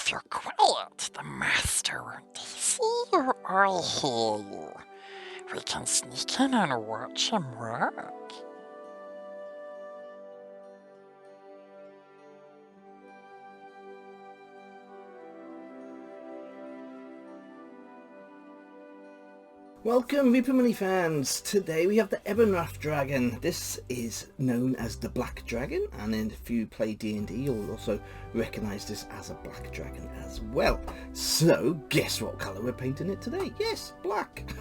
If you're quiet, the master won't see you or hear you. We can sneak in and watch him work. Welcome, Reaper Money fans! Today we have the Ebonwrath dragon. This is known as the Black Dragon, and if you play DnD you'll also recognise this as a Black Dragon as well. So guess what colour we're painting it today? Yes, black!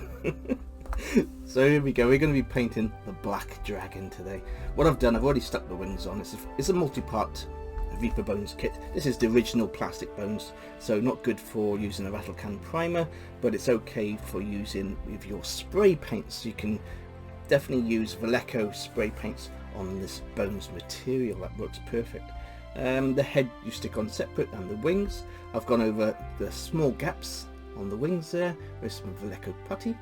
So here we go, we're going to be painting the Black Dragon today. What I've done, I've already stuck the wings on. It's a multi-part Reaper Bones kit. This is the original plastic bones, so not good for using a rattle can primer, but it's okay for using with your spray paints. You can definitely use Vallejo spray paints on this bones material. That works perfect. The head you stick on separate, and the wings, I've gone over the small gaps on the wings there with some Vallejo putty.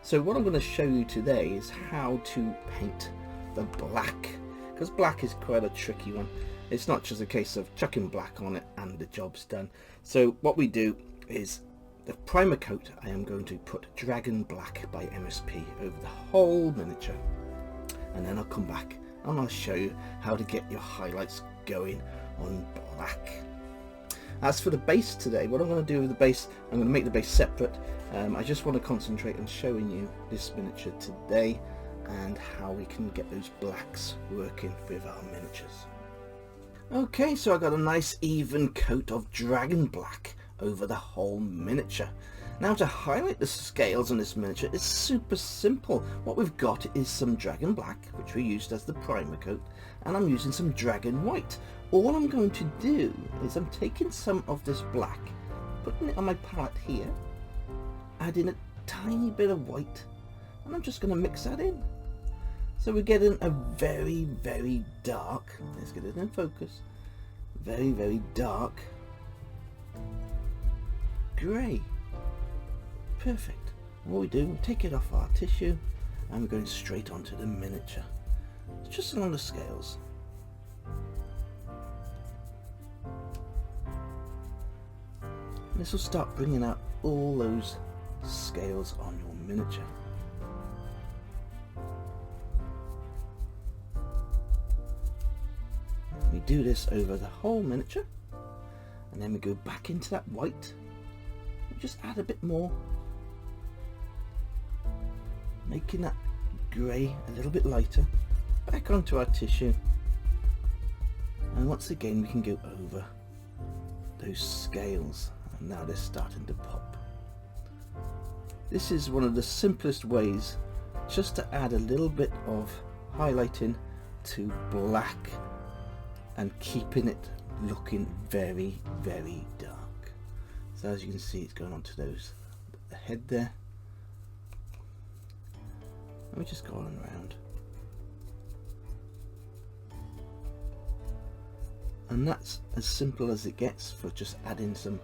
So what I'm going to show you today is how to paint the black, because black is quite a tricky one. It's not just a case of chucking black on it and the job's done. So what we do is the primer coat, I am going to put Dragon Black by MSP over the whole miniature, and then I'll come back and I'll show you how to get your highlights going on black. As for the base today, what I'm going to do with the base, I'm going to make the base separate. I just want to concentrate on showing you this miniature today and how we can get those blacks working with our miniatures. Okay, so I got a nice even coat of Dragon Black over the whole miniature. Now to highlight the scales on this miniature is super simple. What we've got is some Dragon Black, which we used as the primer coat, and I'm using some Dragon White. All I'm going to do is I'm taking some of this black, putting it on my palette here, adding a tiny bit of white, and I'm just going to mix that in. So we're getting a very, very dark, let's get it in focus, very, very dark grey. Perfect. And what we do, we take it off our tissue and we're going straight onto the miniature, just along the scales. And this will start bringing out all those scales on your miniature. We do this over the whole miniature, and then we go back into that white. We just add a bit more, making that grey a little bit lighter. Back onto our tissue, and once again we can go over those scales, and now they're starting to pop. This is one of the simplest ways just to add a little bit of highlighting to black and keeping it looking very, very dark. So as you can see, it's going on to those, the head there, and we just go on around, and that's as simple as it gets for just adding some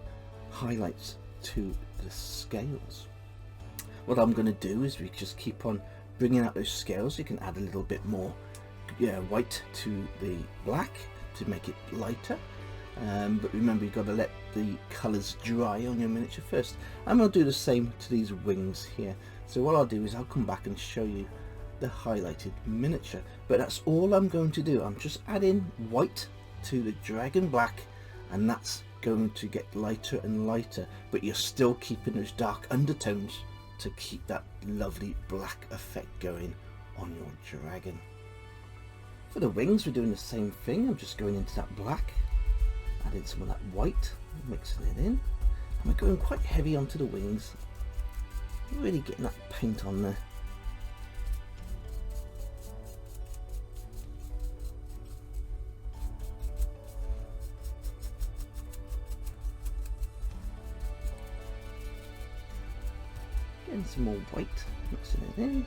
highlights to the scales. What I'm going to do is we just keep on bringing out those scales. You can add a little bit more white to the black to make it lighter, but remember, you've got to let the colours dry on your miniature first. I'm going to do the same to these wings here. So what I'll do is I'll come back and show you the highlighted miniature, but that's all I'm going to do. I'm just adding white to the Dragon Black, and that's going to get lighter and lighter, but you're still keeping those dark undertones to keep that lovely black effect going on your dragon. For the wings, we're doing the same thing. I'm just going into that black, adding some of that white, mixing it in, and we're going quite heavy onto the wings, really getting that paint on there. Getting some more white, mixing it in.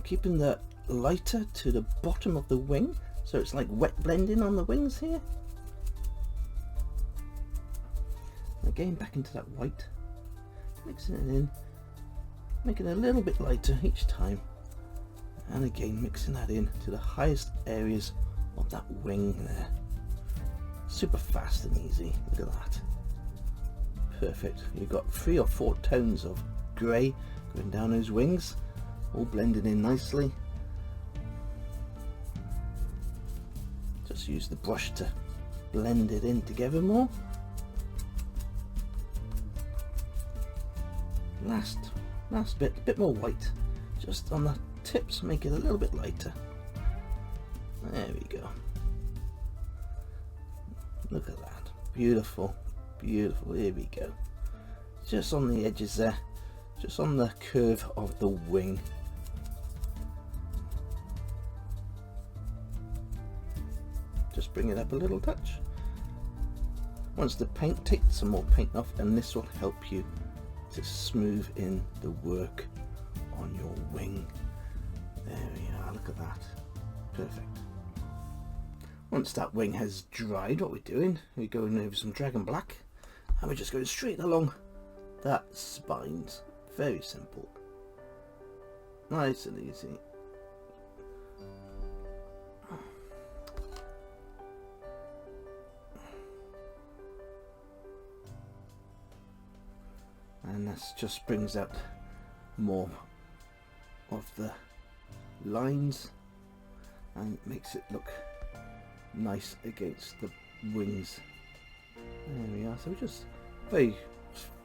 Keeping the lighter to the bottom of the wing, so it's like wet blending on the wings here. Again, back into that white, mixing it in, make it a little bit lighter each time, and again mixing that in to the highest areas of that wing there. Super fast and easy. Look at that. Perfect. You've got 3 or 4 tones of grey going down those wings, all blended in nicely. Just use the brush to blend it in together more. Last bit, a bit more white, just on the tips, make it a little bit lighter. There we go. Look at that. Beautiful, beautiful. Here we go. Just on the edges there, just on the curve of the wing. Just bring it up a little touch. Once the paint, take some more paint off, and this will help you to smooth in the work on your wing. There we are, look at that. Perfect. Once that wing has dried, what we're doing, we're going over some dragon black, and we're just going straight along that spines. Very simple. Nice and easy. And that just brings out more of the lines and makes it look nice against the wings. There we are. So just very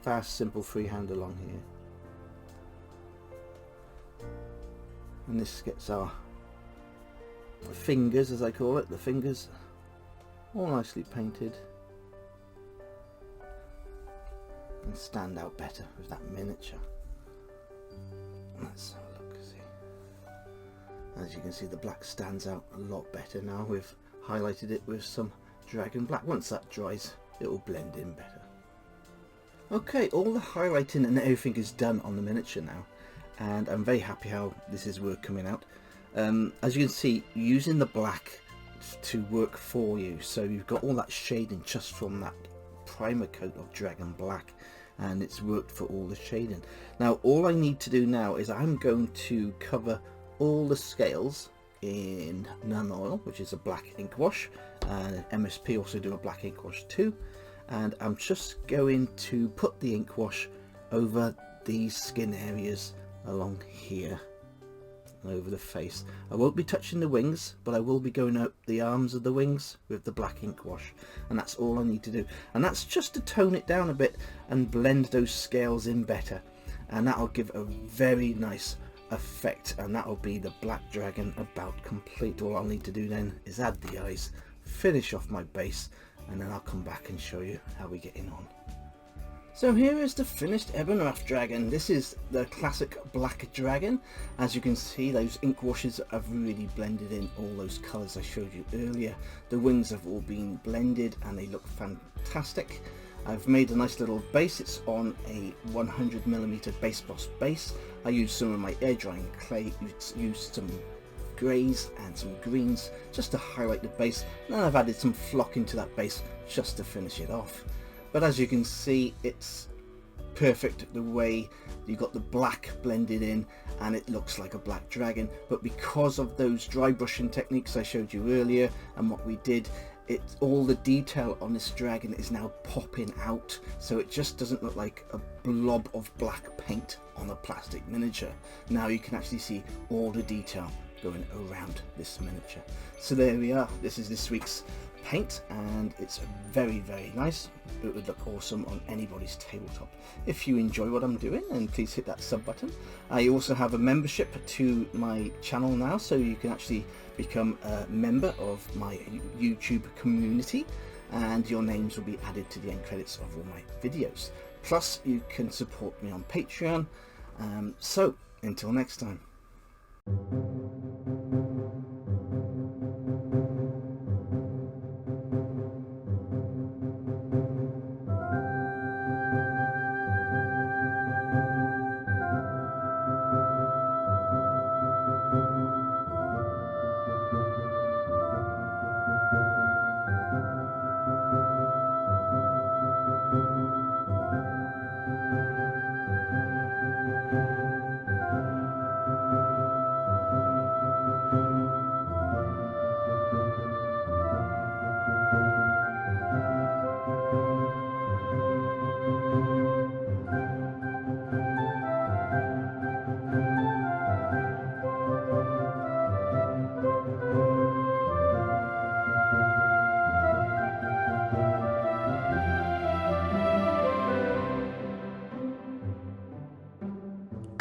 fast, simple freehand along here, and this gets our fingers, as I call it, the fingers all nicely painted and stand out better with that miniature. Let's have a look. See, as you can see, the black stands out a lot better now. We've highlighted it with some dragon black. Once that dries, it will blend in better. Okay, all the highlighting and everything is done on the miniature now, and I'm very happy how this is coming out. As you can see, using the black to work for you, so you've got all that shading just from that primer coat of dragon black, and it's worked for all the shading. Now all I need to do now is I'm going to cover all the scales in Nun Oil, which is a black ink wash, and MSP also do a black ink wash too, and I'm just going to put the ink wash over these skin areas along here and over the face. I won't be touching the wings, but I will be going up the arms of the wings with the black ink wash, and that's all I need to do, and that's just to tone it down a bit and blend those scales in better, and that'll give a very nice effect, and that'll be the black dragon about complete. All I'll need to do then is add the eyes, finish off my base, and then I'll come back and show you how we're getting on. So here is the finished Ebonwrath dragon. This is the classic black dragon. As you can see, those ink washes have really blended in all those colours I showed you earlier. The wings have all been blended and they look fantastic. I've made a nice little base. It's on a 100mm base boss base. I used some of my air drying clay, used some greys and some greens just to highlight the base, and then I've added some flock into that base just to finish it off. But as you can see, it's perfect the way you got the black blended in, and it looks like a black dragon. But because of those dry brushing techniques I showed you earlier and what we did, all the detail on this dragon is now popping out, so it just doesn't look like a blob of black paint on a plastic miniature. Now you can actually see all the detail going around this miniature. So there we are. This is this week's paint, and it's very, very nice. It would look awesome on anybody's tabletop. If you enjoy what I'm doing, then please hit that sub button. I also have a membership to my channel now, so you can actually become a member of my YouTube community, and your names will be added to the end credits of all my videos. Plus you can support me on Patreon. So until next time.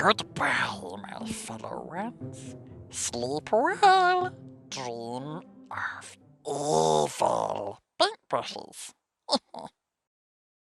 Goodbye, my fellow ones. Sleep well. Dream of evil paintbrushes.